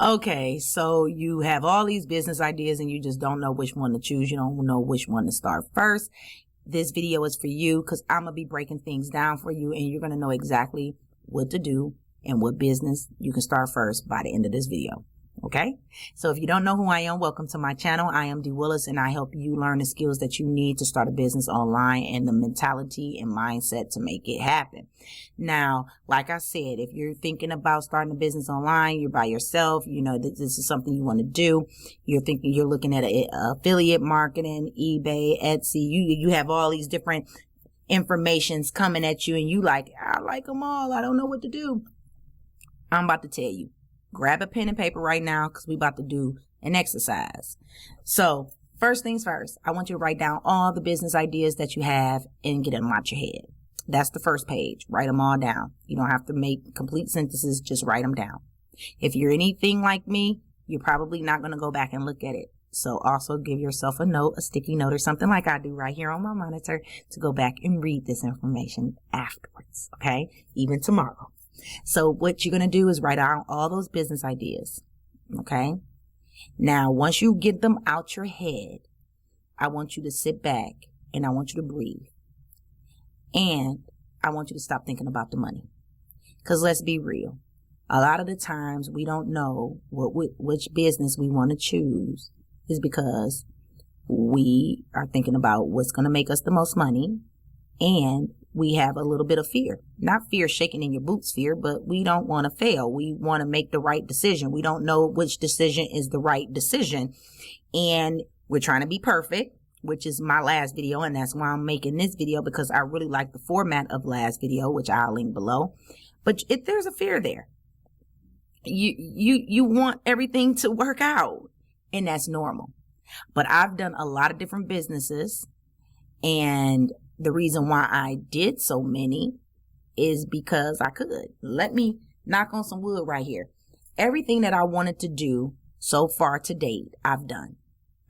Okay, so you have all these business ideas and you just don't know which one to choose. You don't know which one to start first. This video is for you because I'm going to be breaking things down for you, and you're going to know exactly what to do and what business you can start first by the end of this video. Okay, so if you don't know who I am, welcome to my channel. I am Dee Willis, and I help you learn the skills that you need to start a business online and the mentality and mindset to make it happen. Now, like I said, if you're thinking about starting a business online, you're by yourself, you know this is something you want to do. You're looking at affiliate marketing, eBay, Etsy. You have all these different informations coming at you, and you like, I like them all. I don't know what to do. I'm about to tell you. Grab a pen and paper right now because we're about to do an exercise. So first things first, I want you to write down all the business ideas that you have and get them out your head. That's the first page. Write them all down. You don't have to make complete sentences. Just write them down. If you're anything like me, you're probably not going to go back and look at it. So also give yourself a note, a sticky note or something like I do right here on my monitor to go back and read this information afterwards. Okay. Even tomorrow. So what you're going to do is write out all those business ideas. Okay. Now, once you get them out your head, I want you to sit back and I want you to breathe. And I want you to stop thinking about the money. Because let's be real. A lot of the times we don't know which business we want to choose is because we are thinking about what's going to make us the most money, and we have a little bit of fear. Not fear shaking in your boots fear, but we don't want to fail. We want to make the right decision. We don't know which decision is the right decision. And we're trying to be perfect, which is my last video. And that's why I'm making this video, because I really like the format of last video, which I'll link below. But there's a fear there. You want everything to work out, and that's normal. But I've done a lot of different businesses, and the reason why I did so many is because I could. Let me knock on some wood right here. Everything that I wanted to do so far to date, I've done.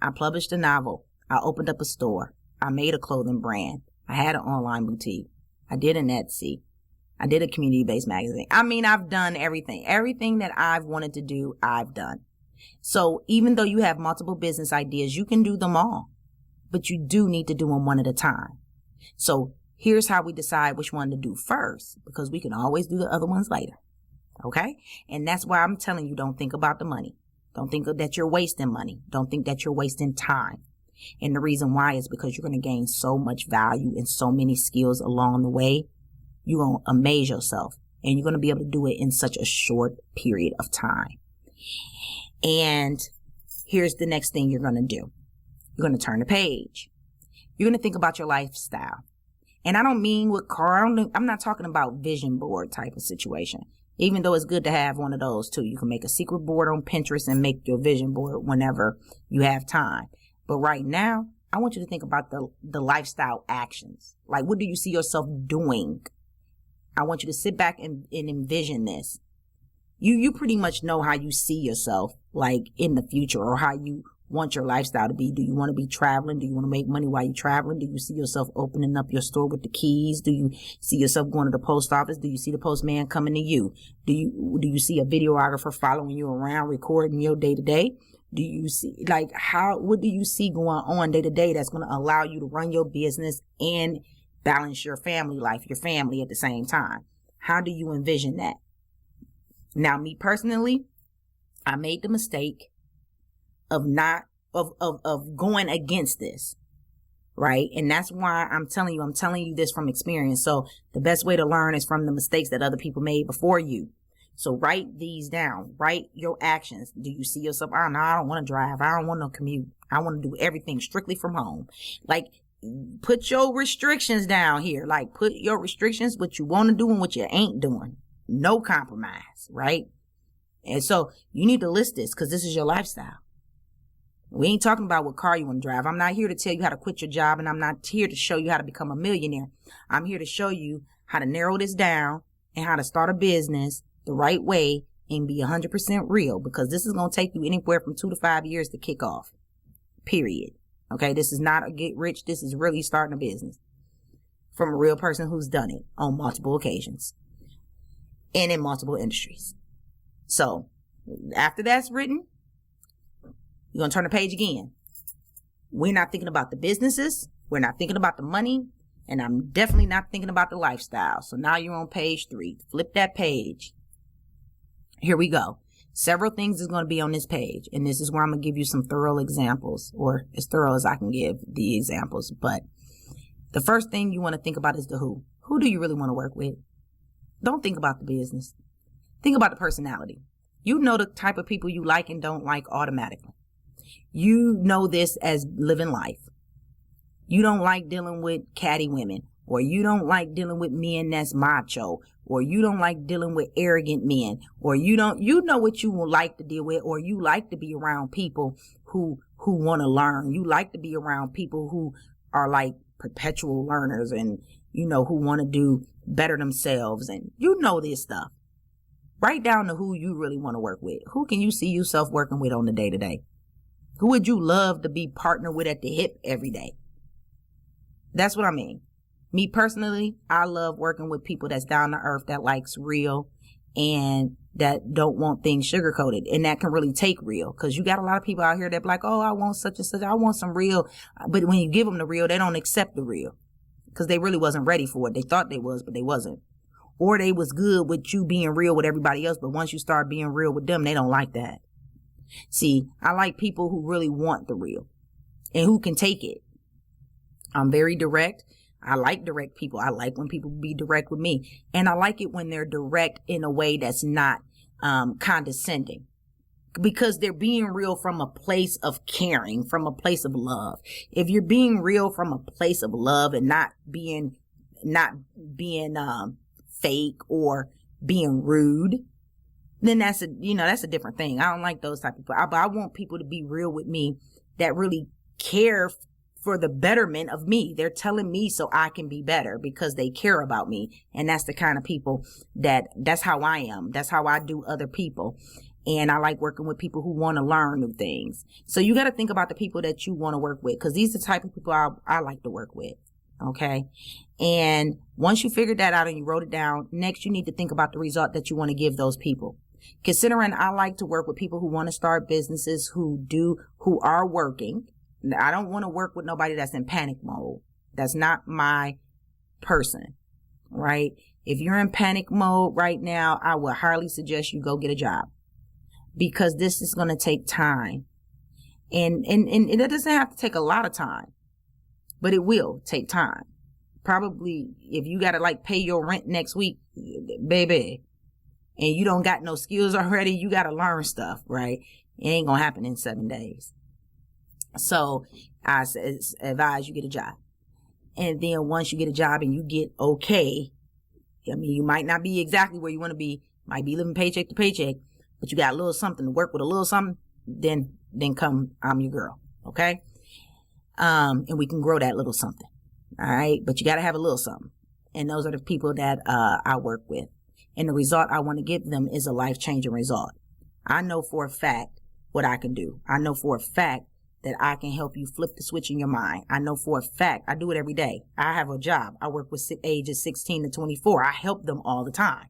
I published a novel. I opened up a store. I made a clothing brand. I had an online boutique. I did an Etsy. I did a community-based magazine. I mean, I've done everything. Everything that I've wanted to do, I've done. So even though you have multiple business ideas, you can do them all. But you do need to do them one at a time. So here's how we decide which one to do first, because we can always do the other ones later. Okay. And that's why I'm telling you, don't think about the money. Don't think that you're wasting money. Don't think that you're wasting time. And the reason why is because you're going to gain so much value and so many skills along the way. You're going to amaze yourself, and you're going to be able to do it in such a short period of time. And here's the next thing you're going to do. You're going to turn the page. You're going to think about your lifestyle. And I don't mean with car. I'm not talking about vision board type of situation. Even though it's good to have one of those too. You can make a secret board on Pinterest and make your vision board whenever you have time. But right now, I want you to think about the lifestyle actions. Like, what do you see yourself doing? I want you to sit back and envision this. You pretty much know how you see yourself like in the future, or how you want your lifestyle to be. Do you want to be traveling? Do you want to make money while you're traveling? Do you see yourself opening up your store with the keys? Do you see yourself going to the post office? Do you see the postman coming to you? Do you see a videographer following you around, recording your day to day? Do you see, like, what do you see going on day to day that's going to allow you to run your business and balance your family life, your family at the same time? How do you envision that? Now, me personally, I made the mistake of going against this, right? And that's why I'm telling you this from experience. So the best way to learn is from the mistakes that other people made before you. So write these down. Write your actions. Do you see yourself? Oh, no, I don't want to drive. I don't want to commute. I want to do everything strictly from home. Like, put your restrictions down here. Like, put your restrictions, what you want to do and what you ain't doing. No compromise, right? And so you need to list this, because this is your lifestyle. We ain't talking about what car you want to drive. I'm not here to tell you how to quit your job, and I'm not here to show you how to become a millionaire. I'm here to show you how to narrow this down and how to start a business the right way and be 100% real, because this is going to take you anywhere from 2 to 5 years to kick off, period. Okay, this is not a get rich. This is really starting a business from a real person who's done it on multiple occasions and in multiple industries. So After that's written, you're going to turn the page again. We're not thinking about the businesses. We're not thinking about the money. And I'm definitely not thinking about the lifestyle. So now you're on page 3. Flip that page. Here we go. Several things is going to be on this page. And this is where I'm going to give you some thorough examples, or as thorough as I can give the examples. But the first thing you want to think about is the who. Who do you really want to work with? Don't think about the business. Think about the personality. You know the type of people you like and don't like automatically. You know this as living life. You don't like dealing with catty women, or you don't like dealing with men that's macho, or you don't like dealing with arrogant men, or you know what you would like to deal with, or you like to be around people who want to learn. You like to be around people who are like perpetual learners and, who want to do better themselves. And you know this stuff. Write down to who you really want to work with. Who can you see yourself working with on the day to day? Who would you love to be partnered with at the hip every day? That's what I mean. Me personally, I love working with people that's down to earth, that likes real, and that don't want things sugar coated. And that can really take real, because you got a lot of people out here that be like, oh, I want such and such. I want some real. But when you give them the real, they don't accept the real, because they really wasn't ready for it. They thought they was, but they wasn't. Or they was good with you being real with everybody else, but once you start being real with them, they don't like that. See, I like people who really want the real and who can take it. I'm very direct. I like direct people. I like when people be direct with me. And I like it when they're direct in a way that's not condescending, because they're being real from a place of caring, from a place of love. If you're being real from a place of love and not being fake or being rude, then that's a different thing. I don't like those type of people. But I want people to be real with me that really care for the betterment of me. They're telling me so I can be better because they care about me. And that's the kind of people that's how I am. That's how I do other people. And I like working with people who want to learn new things. So you got to think about the people that you want to work with, because these are the type of people I like to work with. Okay. And once you figured that out and you wrote it down, next you need to think about the result that you want to give those people. Considering I like to work with people who want to start businesses, who are working. I don't want to work with nobody that's in panic mode. That's not my person, right? If you're in panic mode right now, I would highly suggest you go get a job, because this is going to take time. And it doesn't have to take a lot of time, but it will take time. Probably if you got to like pay your rent next week, baby, and you don't got no skills already, you got to learn stuff, right? It ain't going to happen in 7 days. So I advise you get a job. And then once you get a job and you get okay, I mean, you might not be exactly where you want to be, might be living paycheck to paycheck, but you got a little something to work with, a little something, then come, I'm your girl. Okay. And we can grow that little something. All right. But you got to have a little something. And those are the people that, I work with. And the result I want to give them is a life-changing result. I know for a fact what I can do. I know for a fact that I can help you flip the switch in your mind. I know for a fact, I do it every day. I have a job. I work with ages 16 to 24. I help them all the time.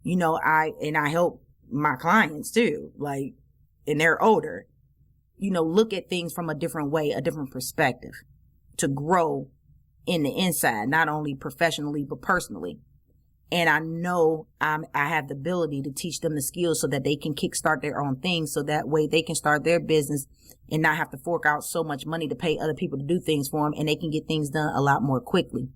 I help my clients too, and they're older, look at things from a different way, a different perspective, to grow in the inside, not only professionally, but personally. And I know I have the ability to teach them the skills so that they can kickstart their own things. So that way they can start their business and not have to fork out so much money to pay other people to do things for them. And they can get things done a lot more quickly.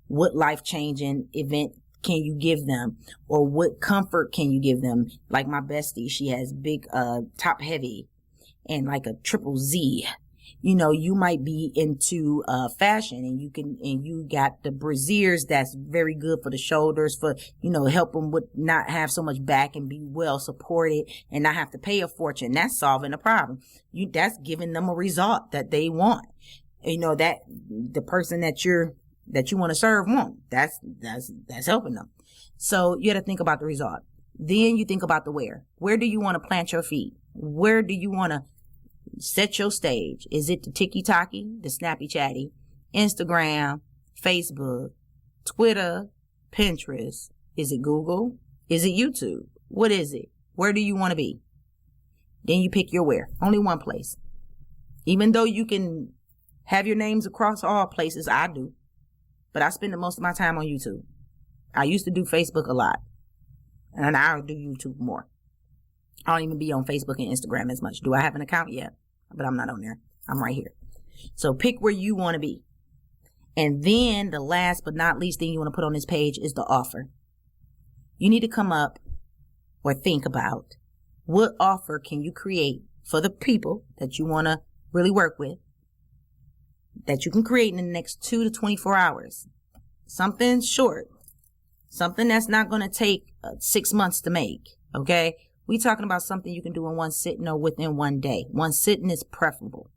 What life-changing event can you give them, or what comfort can you give them? Like my bestie, she has big top heavy and like a triple Z. You know, you might be into fashion, and you got the brassieres that's very good for the shoulders, for, you know, help them with not have so much back and be well supported and not have to pay a fortune. That's solving a problem. That's giving them a result that they want. You know, that the person that you want to serve won't. That's helping them. So you got to think about the result. Then you think about the where. Where do you want to plant your feet? Where do you want to set your stage? Is it the Tiki-Taki, the Snappy Chatty, Instagram, Facebook, Twitter, Pinterest? Is it Google? Is it YouTube? What is it? Where do you want to be? Then you pick your where. Only one place. Even though you can have your names across all places, I do. But I spend the most of my time on YouTube. I used to do Facebook a lot. And I'll do YouTube more. I don't even be on Facebook and Instagram as much. Do I have an account yet? But I'm not on there. I'm right here. So pick where you want to be. And then the last but not least thing you want to put on this page is the offer. You need to come up or think about what offer can you create for the people that you want to really work with, that you can create in the next 2 to 24 hours. Something short. Something that's not going to take 6 months to make. Okay? We talking about something you can do in one sitting or within one day. One sitting is preferable.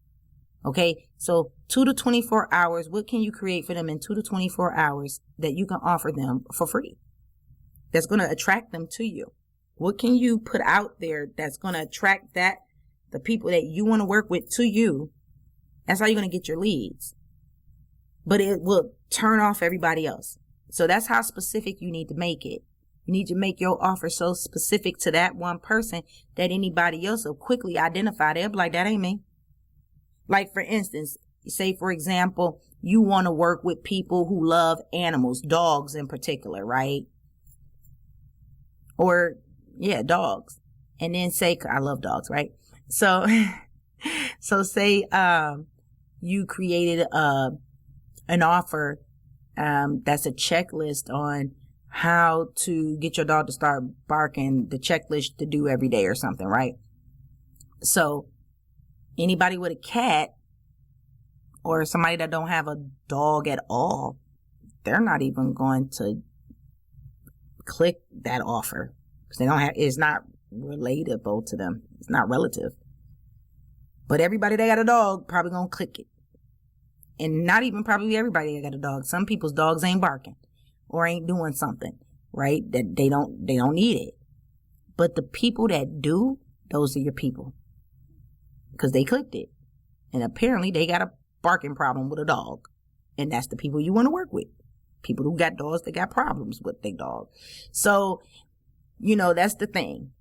Okay? So 2 to 24 hours, what can you create for them in 2 to 24 hours that you can offer them for free? That's going to attract them to you. What can you put out there that's going to attract the people that you want to work with to you? That's how you're going to get your leads. But it will turn off everybody else. So that's how specific you need to make it. You need to make your offer so specific to that one person that anybody else will quickly identify. They'll be like, that ain't me. Like, for instance, say, for example, you want to work with people who love animals, dogs in particular, right? Or, yeah, dogs. And then say, I love dogs, right? So, say you created an offer that's a checklist on how to get your dog to start barking, the checklist to do every day or something, right? So anybody with a cat or somebody that don't have a dog at all, they're not even going to click that offer because they don't have, it's not relatable to them. It's not relative. But everybody that got a dog probably gonna click it. And not even probably everybody that got a dog. Some people's dogs ain't barking or ain't doing something, right? That they don't need it. But the people that do, those are your people. Because they clicked it. And apparently they got a barking problem with a dog. And that's the people you want to work with. People who got dogs that got problems with their dog. So, you know, that's the thing.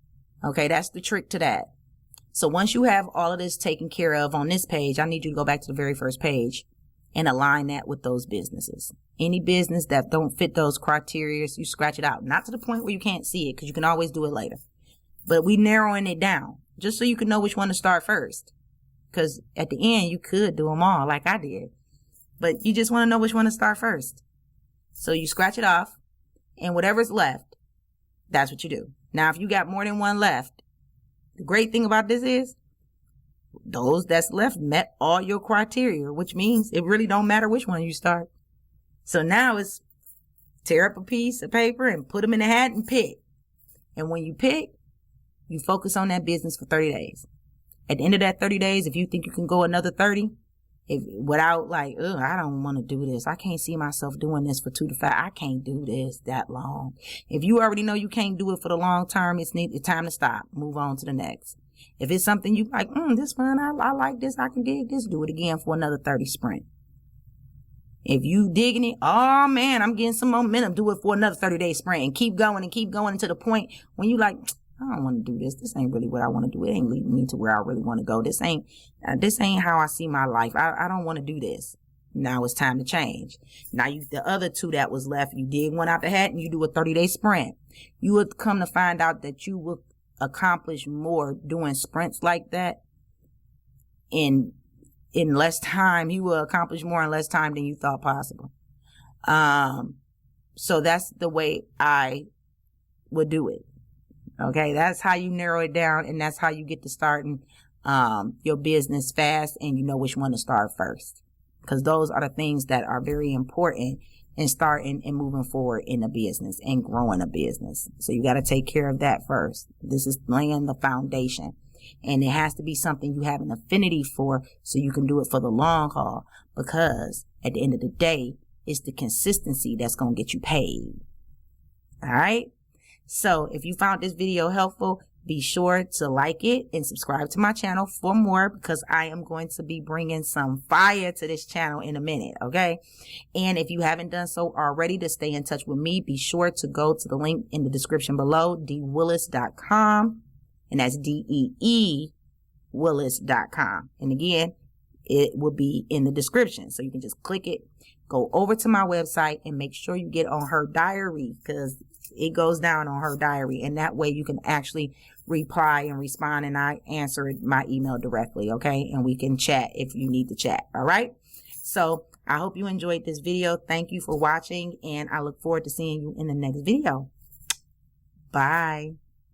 Okay, that's the trick to that. So once you have all of this taken care of on this page, I need you to go back to the very first page and align that with those businesses. Any business that don't fit those criteria, you scratch it out. Not to the point where you can't see it, because you can always do it later. But we narrowing it down just so you can know which one to start first. Because at the end, you could do them all like I did. But you just want to know which one to start first. So you scratch it off, and whatever's left, that's what you do. Now, if you got more than one left, the great thing about this is those that's left met all your criteria, which means it really don't matter which one you start. So now it's tear up a piece of paper and put them in a hat and pick. And when you pick, you focus on that business for 30 days. At the end of that 30 days, if you think you can go another 30, without like, I don't want to do this. I can't see myself doing this for 2 to 5. I can't do this that long. If you already know you can't do it for the long term, it's time to stop. Move on to the next. If it's something you like, this one, I like this, I can dig this, do it again for another 30 sprint. If you digging it, oh man, I'm getting some momentum, do it for another 30-day sprint and keep going to the point when you like, I don't want to do this. This ain't really what I want to do. It ain't leading me to where I really want to go. This ain't how I see my life. I don't want to do this. Now it's time to change. Now the other 2 that was left, you dig one out the hat and you do a 30-day sprint. You would come to find out that you will accomplish more doing sprints like that in less time. You will accomplish more in less time than you thought possible. So that's the way I would do it. Okay, that's how you narrow it down, and that's how you get to starting your business fast, and you know which one to start first, because those are the things that are very important in starting and moving forward in a business and growing a business. So you got to take care of that first. This is laying the foundation, and it has to be something you have an affinity for, so you can do it for the long haul, because at the end of the day, it's the consistency that's going to get you paid. All right. So if you found this video helpful, be sure to like it and subscribe to my channel for more, because I am going to be bringing some fire to this channel in a minute. Okay. And if you haven't done so already, to stay in touch with me, be sure to go to the link in the description below, dwillis.com. And that's DEE Willis.com. And again, it will be in the description. So you can just click it, go over to my website, and make sure you get on her diary, because it goes down on her diary. And that way you can actually reply and respond, and I answer my email directly. Okay. And we can chat if you need to chat. All right. So I hope you enjoyed this video. Thank you for watching, and I look forward to seeing you in the next video. Bye.